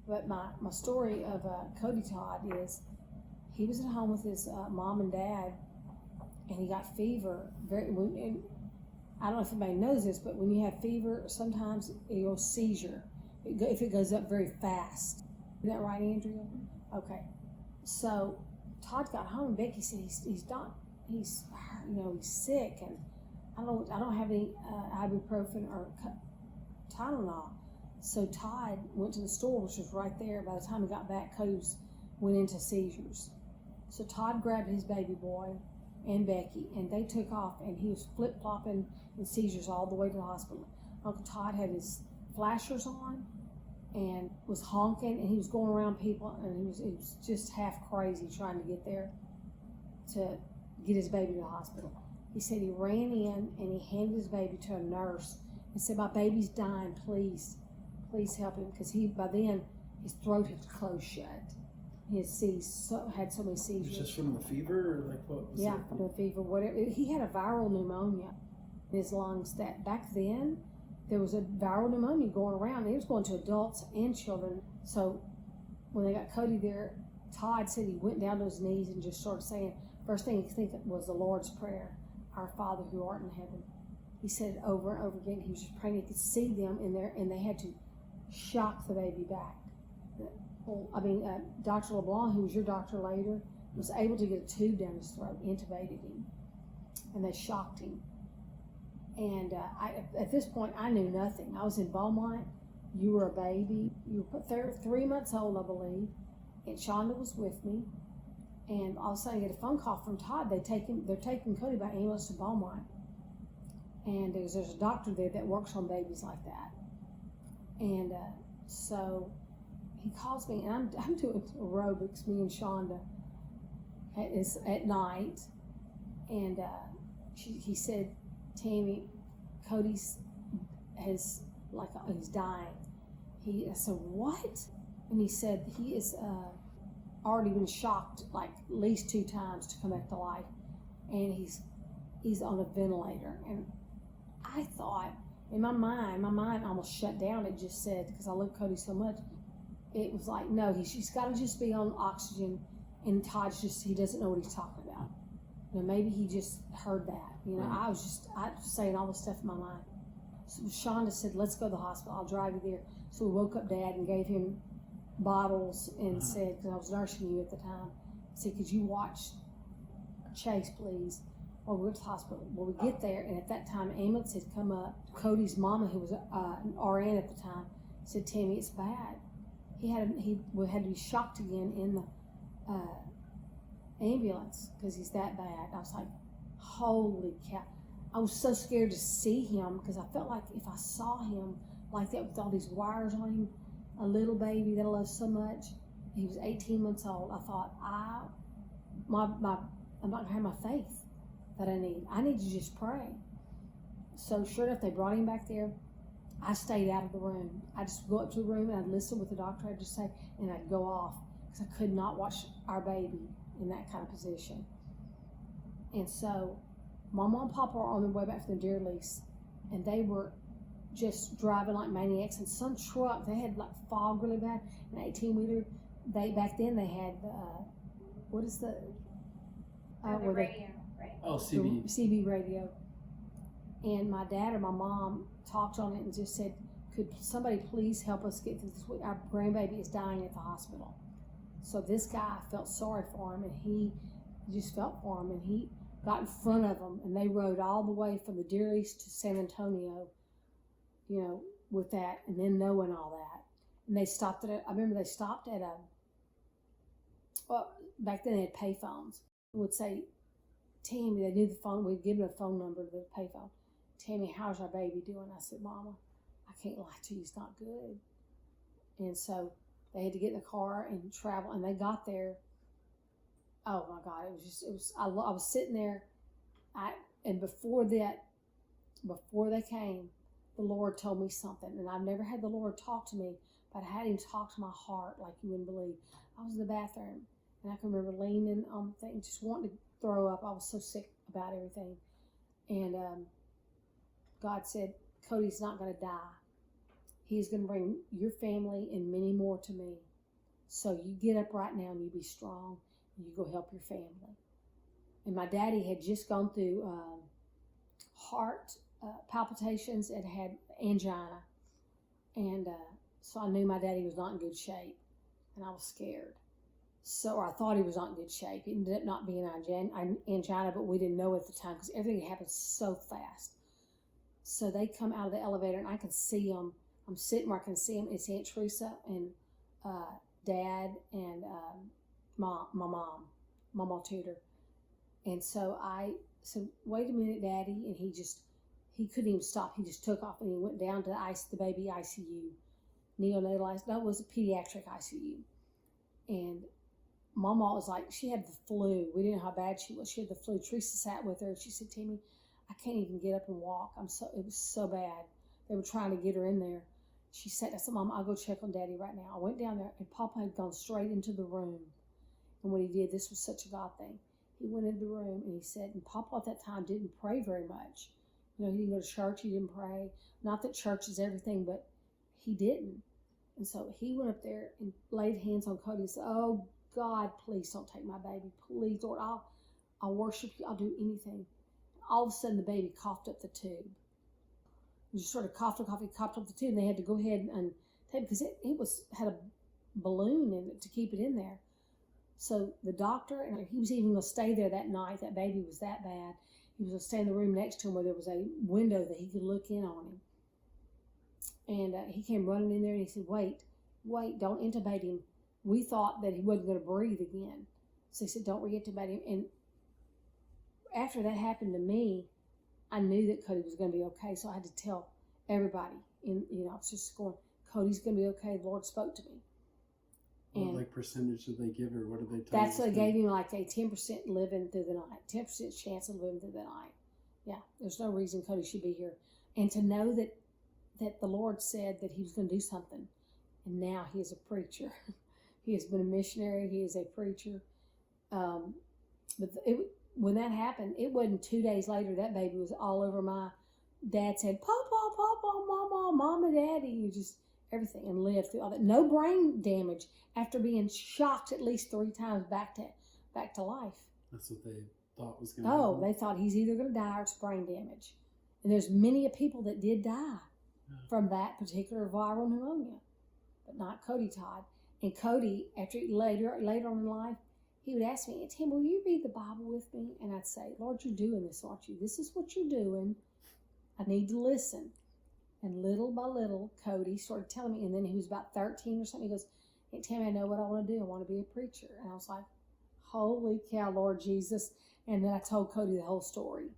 But my story of Cody Todd is he was at home with his mom and dad, and he got fever. And I don't know if anybody knows this, but when you have fever, sometimes it'll seizure if it goes up very fast. Isn't that right, Andrea? Okay. So Todd got home. Becky said he's sick, and I don't have any ibuprofen or Tylenol. So Todd went to the store, which was right there. By the time he got back, Cody went into seizures. So Todd grabbed his baby boy and Becky, and they took off, and he was flip-flopping in seizures all the way to the hospital. Uncle Todd had his flashers on and was honking, and he was going around people, and he was just half crazy trying to get there to get his baby to the hospital. He said he ran in and he handed his baby to a nurse and said, "My baby's dying, please help him," because by then his throat had closed shut. He had so many seizures. Just from the fever, or like what? Yeah, from the fever. Whatever. He had a viral pneumonia in his lungs. That back then there was a viral pneumonia going around. It was going to adults and children. So when they got Cody there, Todd said he went down to his knees and just started saying, first thing he think was the Lord's Prayer, "Our Father who art in heaven." He said it over and over again. He was just praying. He could see them in there, and they had to shock the baby back. Dr. LeBlanc, who was your doctor later, was able to get a tube down his throat, intubated him, and they shocked him. And at this point, I knew nothing. I was in Beaumont. You were a baby. You were 3 months old, I believe. And Shonda was with me. And all of a sudden, I get a phone call from Todd. They're taking Cody by ambulance to Beaumont. And there's a doctor there that works on babies like that. And so he calls me, and I'm doing aerobics, me and Shonda, at night. And he said, "Tammy, Cody's he's dying." I said, "What?" And he said he is already been shocked like at least 2 times to come back to life, and he's on a ventilator. And I thought, in my mind almost shut down. It just said, because I love Cody so much, it was like, no, he's got to just be on oxygen, and Todd's he doesn't know what he's talking about. Maybe he just heard that. I was saying all this stuff in my mind. So Shonda said, "Let's go to the hospital. I'll drive you there." So we woke up Dad and gave him bottles and said, because I was nursing you at the time, said, "Could you watch Chase, please?" Well, we went to the hospital. Well, we get there, and at that time, ambulance had come up. Cody's mama, who was an RN at the time, said, "Tammy, it's bad." He had to be shocked again in the ambulance because he's that bad. I was like, holy cow. I was so scared to see him because I felt like if I saw him like that with all these wires on him, a little baby that I love so much, he was 18 months old, I thought, I'm not going to have my faith that I need. I need to just pray. So sure enough, they brought him back there. I stayed out of the room. I just go up to the room and I'd listen with the doctor. I'd just say, and I'd go off because I could not watch our baby in that kind of position. And so Mama and Papa were on their way back from the deer lease, and they were just driving like maniacs. And some truck, they had like fog really bad, an 18-wheeler. Back then they had what is the radio, right? Oh, CB. CB radio. And my dad or my mom talked on it and just said, "Could somebody please help us get through this week? Our grandbaby is dying at the hospital." So this guy felt sorry for him, and he just felt for him, and he got in front of them, and they rode all the way from the Deer East to San Antonio, with that, and then knowing all that. And they stopped I remember they stopped at back then they had pay phones. It would say, "Tammy," they knew the phone, we'd give them a phone number to the pay phone. "Tammy, how's our baby doing?" I said, "Mama, I can't lie to you, it's not good." And so they had to get in the car and travel, and they got there. Oh my God, I was sitting there, and before they came, the Lord told me something, and I've never had the Lord talk to me, but I had him talk to my heart like you wouldn't believe. I was in the bathroom, and I can remember leaning on the thing, just wanting to throw up. I was so sick about everything. And God said, "Cody's not going to die. He is going to bring your family and many more to me. So you get up right now and you be strong. And you go help your family. And my daddy had just gone through heart palpitations and had angina. And so I knew my daddy was not in good shape. And I was scared. So I thought he was not in good shape. It ended up not being angina, but we didn't know at the time because everything happened so fast. So they come out of the elevator and I can see them. I'm sitting where I can see them. It's Aunt Teresa and Dad and my mom, Mama Tudor. And so I said, wait a minute, Daddy. And he couldn't even stop. He just took off and he went down to the baby ICU. Neonatal ICU. No, it was a pediatric ICU. And Mama was like, she had the flu. We didn't know how bad she was. She had the flu. Teresa sat with her and she said, Timmy, I can't even get up and walk. It was so bad. They were trying to get her in there. She said, I said, Mom, I'll go check on Daddy right now. I went down there and Papa had gone straight into the room. And when he did, this was such a God thing. He went into the room and he said, and Papa at that time didn't pray very much. He didn't go to church. He didn't pray. Not that church is everything, but he didn't. And so he went up there and laid hands on Cody and said, oh, God, please don't take my baby. Please, Lord, I'll worship you. I'll do anything. All of a sudden, the baby coughed up the tube. He just sort of coughed up the tube, and they had to go ahead and take it because it had a balloon in it to keep it in there. So the doctor, and he was even going to stay there that night. That baby was that bad. He was going to stay in the room next to him where there was a window that he could look in on him. And he came running in there and he said, wait, don't intubate him. We thought that he wasn't going to breathe again. So he said, don't re-intubate him. And after that happened to me, I knew that Cody was going to be okay. So I had to tell everybody. I was just going, Cody's going to be okay. The Lord spoke to me. What percentage did they give her? What did they tell That's what they gave him, like a 10% living through the night. 10% chance of living through the night. Yeah, there's no reason Cody should be here. And to know that the Lord said that he was going to do something. And now he is a preacher. He has been a missionary. He is a preacher. When that happened, it wasn't 2 days later that baby was all over my dad said, Papa, Mama, Mama, Daddy. Just everything, and lived through all that. No brain damage after being shocked at least 3 times back to life. That's what they thought was going to happen. Oh, they thought he's either going to die or it's brain damage. And there's many people that did die from that particular viral pneumonia, but not Cody Todd. And Cody, later on in life, he would ask me, Tim, will you read the Bible with me? And I'd say, Lord, you're doing this, aren't you? This is what you're doing. I need to listen. And little by little, Cody started telling me, and then he was about 13 or something. He goes, Hey, Tammy, I know what I want to do. I want to be a preacher. And I was like, holy cow, Lord Jesus. And then I told Cody the whole story.